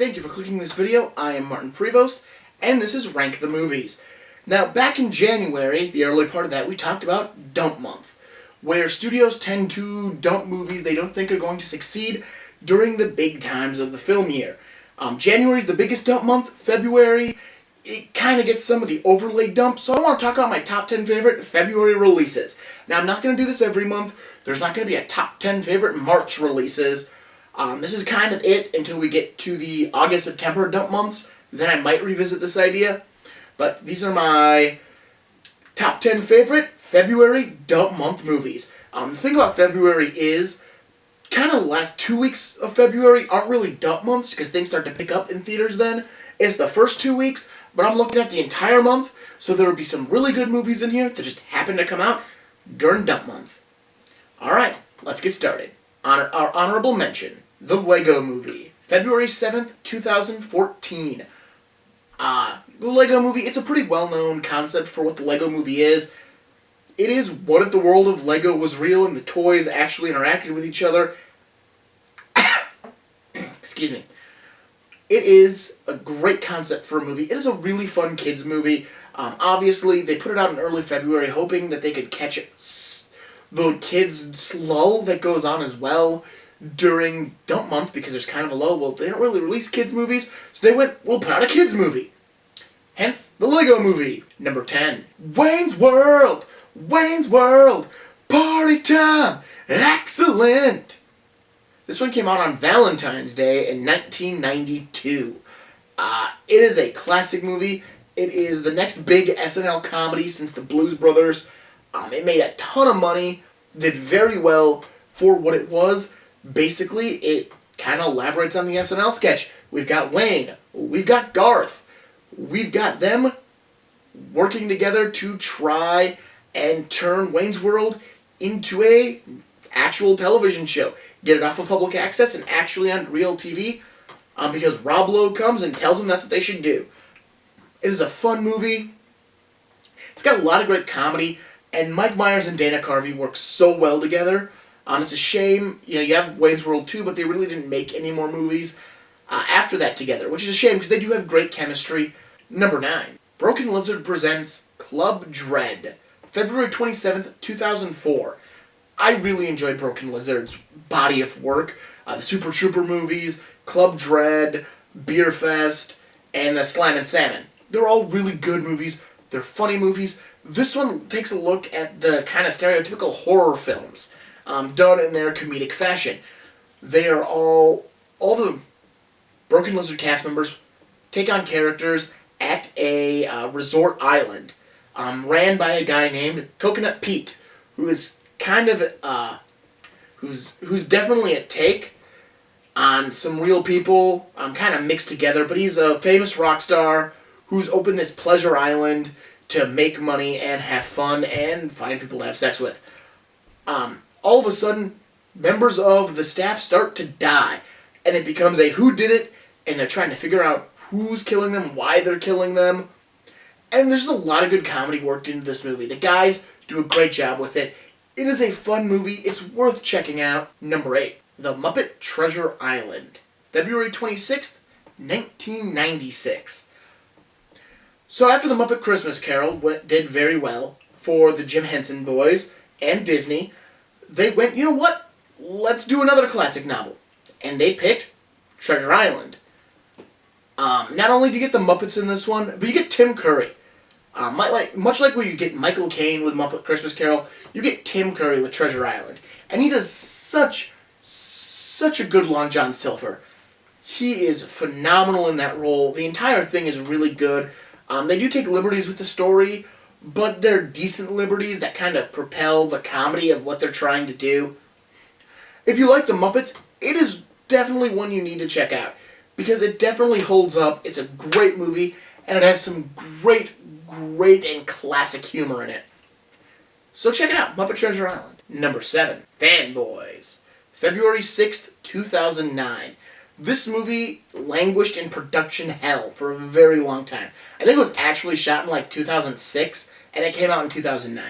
Thank you for clicking this video. I am Martin Prevost, and this is Rank the Movies. Now, back in January, the early part of that, we talked about Dump Month, where studios tend to dump movies they don't think are going to succeed during the big times of the film year. January is the biggest dump month. February, it kind of gets some of the overlay dumps, so I want to talk about my top 10 favorite February releases. Now, I'm not going to do this every month. There's not going to be a top 10 favorite March releases. This is kind of it until we get to the August-September dump months. Then I might revisit this idea. But these are my top 10 favorite February dump month movies. The thing about February is, kind of the last 2 weeks of February aren't really dump months because things start to pick up in theaters then. It's the first 2 weeks, but I'm looking at the entire month, so there will be some really good movies in here that just happen to come out during dump month. Alright, let's get started. Our honorable mention, The Lego Movie, February 7th, 2014. The Lego Movie, it's a pretty well-known concept for what the Lego Movie is. It is what if the world of Lego was real and the toys actually interacted with each other. Excuse me. It is a great concept for a movie. It is a really fun kids movie. Obviously, they put it out in early February hoping that they could catch the kids' lull that goes on as well during dump month because there's kind of a lull. Well, they don't really release kids' movies, so they went, we'll put out a kids' movie. Hence, the Lego Movie. Number 10. Wayne's World! Wayne's World! Party time! Excellent! This one came out on Valentine's Day in 1992. It is a classic movie. It is the next big SNL comedy since the Blues Brothers. It made a ton of money, did very well for what it was. Basically, it kind of elaborates on the SNL sketch. We've got Wayne, we've got Garth, we've got them working together to try and turn Wayne's World into a actual television show. Get it off of public access and actually on real TV, because Rob Lowe comes and tells them that's what they should do. It is a fun movie. It's got a lot of great comedy, and Mike Myers and Dana Carvey work so well together. It's a shame, you have Wayne's World 2, but they really didn't make any more movies after that together, which is a shame because they do have great chemistry. Number 9. Broken Lizard presents Club Dread, February 27th, 2004. I really enjoyed Broken Lizard's body of work. The Super Trooper movies, Club Dread, Beer Fest, and the Slam and Salmon. They're all really good movies. They're funny movies. This one takes a look at the kind of stereotypical horror films done in their comedic fashion. They are all the Broken Lizard cast members take on characters at a resort island ran by a guy named Coconut Pete, who is kind of who's definitely a take on some real people, kind of mixed together, but he's a famous rock star who's opened this pleasure island to make money and have fun and find people to have sex with. All of a sudden, members of the staff start to die, and it becomes a whodunit, and they're trying to figure out who's killing them, why they're killing them. And there's a lot of good comedy worked into this movie. The guys do a great job with it. It is a fun movie. It's worth checking out. Number 8. The Muppet Treasure Island, February 26th, 1996. So after The Muppet Christmas Carol did very well for the Jim Henson Boys and Disney, they went, you know what? Let's do another classic novel. And they picked Treasure Island. Not only do you get the Muppets in this one, but you get Tim Curry. Much like where you get Michael Caine with Muppet Christmas Carol, you get Tim Curry with Treasure Island. And he does such a good Long John Silver. He is phenomenal in that role. The entire thing is really good. They do take liberties with the story, but they're decent liberties that kind of propel the comedy of what they're trying to do. If you like the Muppets, it is definitely one you need to check out, because it definitely holds up. It's a great movie, and it has some great and classic humor in it. So check it out, Muppet Treasure Island. Number 7, Fanboys, February 6th, 2009. This movie languished in production hell for a very long time. I think it was actually shot in 2006, and it came out in 2009.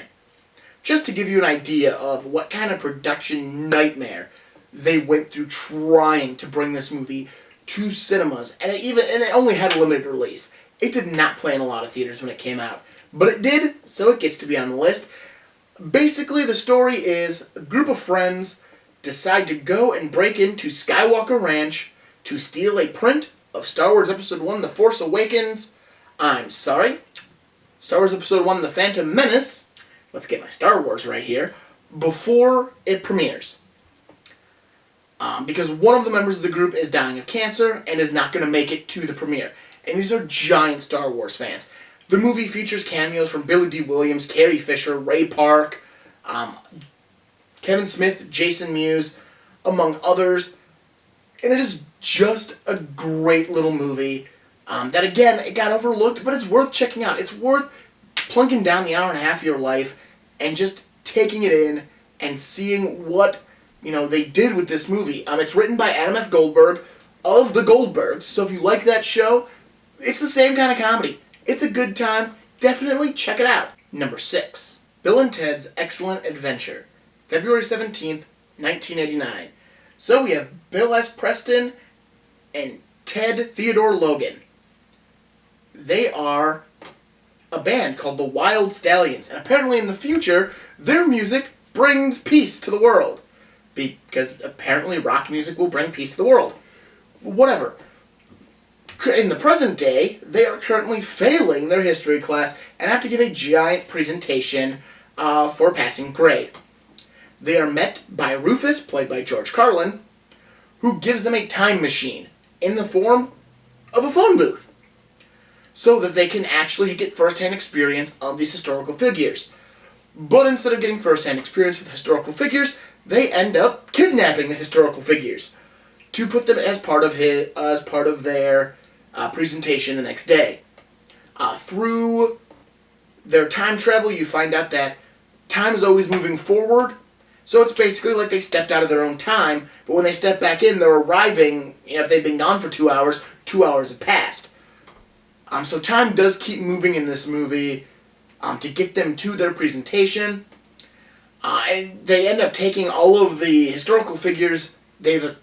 Just to give you an idea of what kind of production nightmare they went through trying to bring this movie to cinemas, and it only had a limited release. It did not play in a lot of theaters when it came out, but it did, so it gets to be on the list. Basically, the story is a group of friends decide to go and break into Skywalker Ranch to steal a print of Star Wars Episode 1, The Force Awakens. Star Wars Episode 1, The Phantom Menace. Let's get my Star Wars right here. Before it premieres. Because one of the members of the group is dying of cancer and is not going to make it to the premiere. And these are giant Star Wars fans. The movie features cameos from Billy D. Williams, Carrie Fisher, Ray Park, Kevin Smith, Jason Mewes, among others. And it is just a great little movie that, again, it got overlooked, but it's worth checking out. It's worth plunking down the hour and a half of your life and just taking it in and seeing what, they did with this movie. It's written by Adam F. Goldberg of The Goldbergs, so if you like that show, it's the same kind of comedy. It's a good time. Definitely check it out. Number 6. Bill and Ted's Excellent Adventure. February 17th, 1989. So we have Bill S. Preston and Ted Theodore Logan. They are a band called the Wild Stallions, and apparently in the future, their music brings peace to the world. Because apparently rock music will bring peace to the world. Whatever. In the present day, they are currently failing their history class and have to give a giant presentation for passing grade. They are met by Rufus, played by George Carlin, who gives them a time machine in the form of a phone booth so that they can actually get first-hand experience of these historical figures. But instead of getting first-hand experience with historical figures, they end up kidnapping the historical figures to put them as part of their presentation the next day. Through their time travel, you find out that time is always moving forward, so it's basically like they stepped out of their own time, but when they step back in, they're arriving, if they've been gone for 2 hours, 2 hours have passed. So time does keep moving in this movie to get them to their presentation. And they end up taking all of the historical figures they've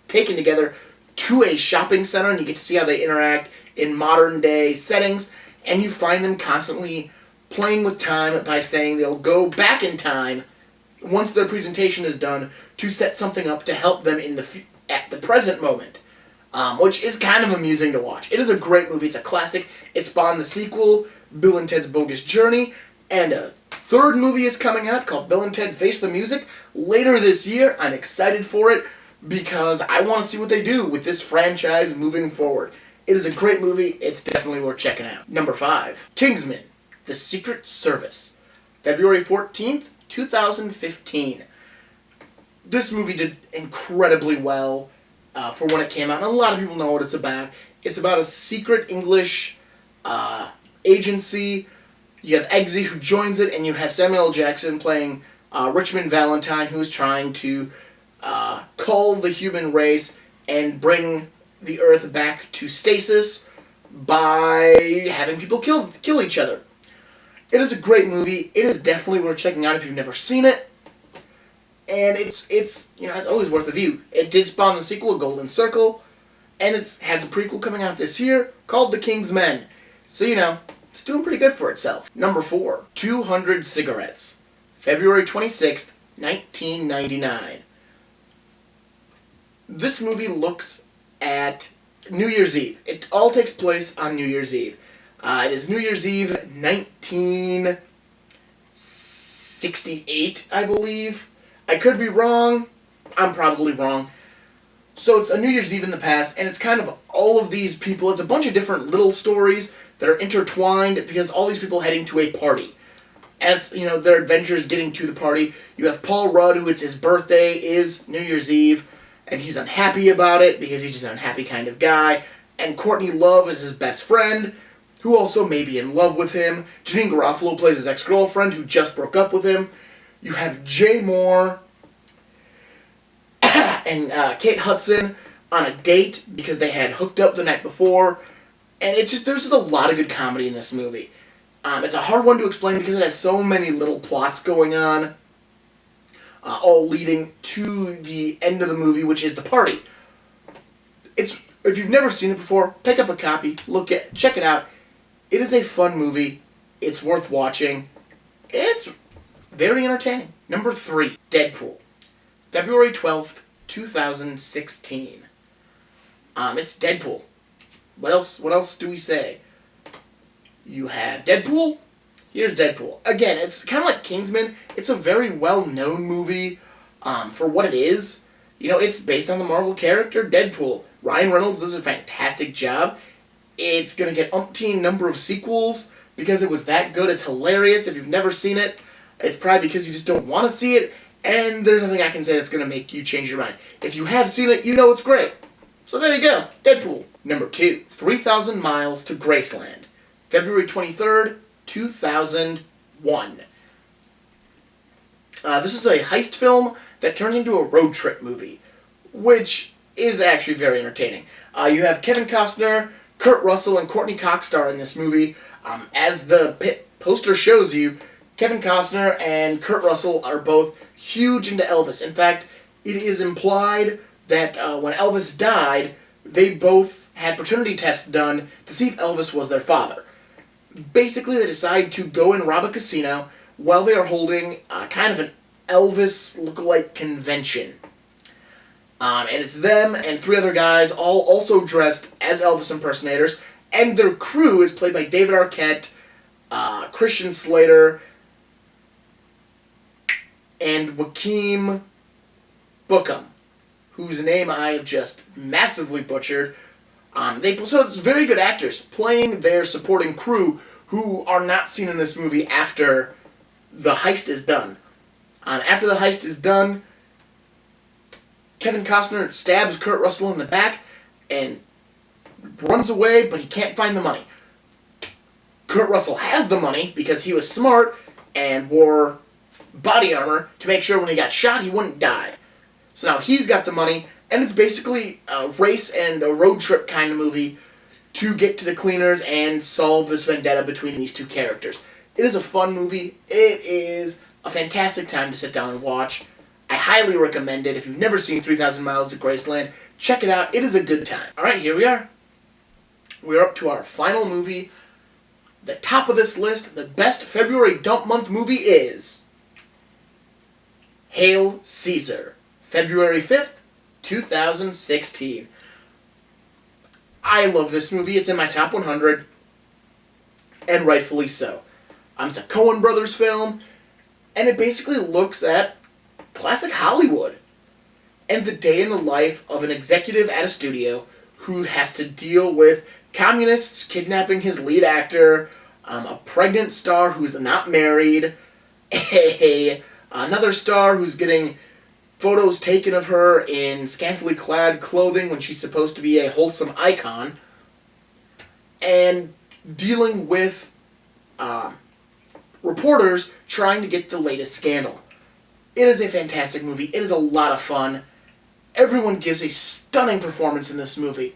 taken together to a shopping center, and you get to see how they interact in modern day settings, and you find them constantly playing with time by saying they'll go back in time once their presentation is done to set something up to help them at the present moment, which is kind of amusing to watch. It is a great movie. It's a classic. It spawned the sequel, Bill and Ted's Bogus Journey, and a third movie is coming out called Bill and Ted Face the Music later this year. I'm excited for it because I want to see what they do with this franchise moving forward. It is a great movie. It's definitely worth checking out. Number 5. Kingsman: The Secret Service. February 14th, 2015. This movie did incredibly well for when it came out, and a lot of people know what it's about. It's about a secret English agency. You have Eggsy, who joins it, and you have Samuel L. Jackson playing Richmond Valentine, who is trying to cull the human race and bring the Earth back to stasis by having people kill each other. It is a great movie. It is definitely worth checking out if you've never seen it. And it's always worth a view. It did spawn the sequel, Golden Circle, and it has a prequel coming out this year called The King's Men. So, it's doing pretty good for itself. Number 4. 200 Cigarettes. February 26th, 1999. This movie looks at New Year's Eve. It all takes place on New Year's Eve. It is New Year's Eve, 1968, I believe. I could be wrong. I'm probably wrong. So it's a New Year's Eve in the past, and it's kind of all of these people. It's a bunch of different little stories that are intertwined because all these people heading to a party. And it's, their adventures getting to the party. You have Paul Rudd, who it's his birthday, is New Year's Eve, and he's unhappy about it because he's just an unhappy kind of guy. And Courtney Love is his best friend, who also may be in love with him. Janine Garofalo plays his ex-girlfriend, who just broke up with him. You have Jay Moore and Kate Hudson on a date because they had hooked up the night before. And there's just a lot of good comedy in this movie. It's a hard one to explain because it has so many little plots going on, all leading to the end of the movie, which is the party. It's If you've never seen it before, pick up a copy, check it out. It is a fun movie. It's worth watching. It's very entertaining. Number 3, Deadpool. February 12th, 2016. It's Deadpool. What else do we say? You have Deadpool. Here's Deadpool. Again, it's kind of like Kingsman. It's a very well-known movie for what it is. You know, it's based on the Marvel character Deadpool. Ryan Reynolds does a fantastic job. It's going to get umpteen number of sequels because it was that good. It's hilarious. If you've never seen it, it's probably because you just don't want to see it, and there's nothing I can say that's going to make you change your mind. If you have seen it, you know it's great. So there you go. Deadpool. Number 2, 3,000 Miles to Graceland. February 23rd, 2001. This is a heist film that turns into a road trip movie, which is actually very entertaining. You have Kevin Costner, Kurt Russell, and Courtney Cox star in this movie. As the poster shows you, Kevin Costner and Kurt Russell are both huge into Elvis. In fact, it is implied that when Elvis died, they both had paternity tests done to see if Elvis was their father. Basically, they decide to go and rob a casino while they are holding kind of an Elvis lookalike convention. And it's them and 3 other guys, all also dressed as Elvis impersonators, and their crew is played by David Arquette, Christian Slater, and Joaquin Bookham, whose name I have just massively butchered. So it's very good actors playing their supporting crew who are not seen in this movie after the heist is done. After the heist is done, Kevin Costner stabs Kurt Russell in the back and runs away, but he can't find the money. Kurt Russell has the money because he was smart and wore body armor to make sure when he got shot he wouldn't die. So now he's got the money, and it's basically a race and a road trip kind of movie to get to the cleaners and solve this vendetta between these 2 characters. It is a fun movie. It is a fantastic time to sit down and watch. I highly recommend it. If you've never seen 3,000 Miles to Graceland, check it out. It is a good time. Alright, here we are. We're up to our final movie. The top of this list, the best February dump month movie is Hail Caesar. February 5th, 2016. I love this movie. It's in my top 100, and rightfully so. It's a Coen Brothers film, and it basically looks at classic Hollywood and the day in the life of an executive at a studio who has to deal with communists kidnapping his lead actor, a pregnant star who's not married, another star who's getting photos taken of her in scantily clad clothing when she's supposed to be a wholesome icon, and dealing with reporters trying to get the latest scandal. It is a fantastic movie. It is a lot of fun. Everyone gives a stunning performance in this movie.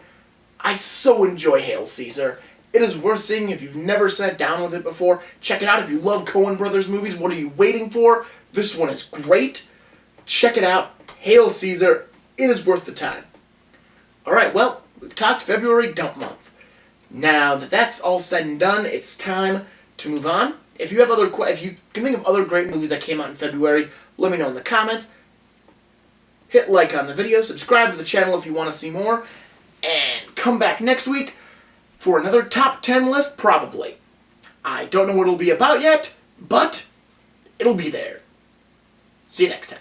I so enjoy Hail Caesar. It is worth seeing if you've never sat down with it before. Check it out. If you love Coen Brothers movies, what are you waiting for? This one is great. Check it out. Hail Caesar. It is worth the time. Alright, well, we've talked February dump month. Now that that's all said and done, it's time to move on. If you can think of other great movies that came out in February, let me know in the comments. Hit like on the video, subscribe to the channel if you want to see more, and come back next week for another top 10 list, probably. I don't know what it'll be about yet, but it'll be there. See you next time.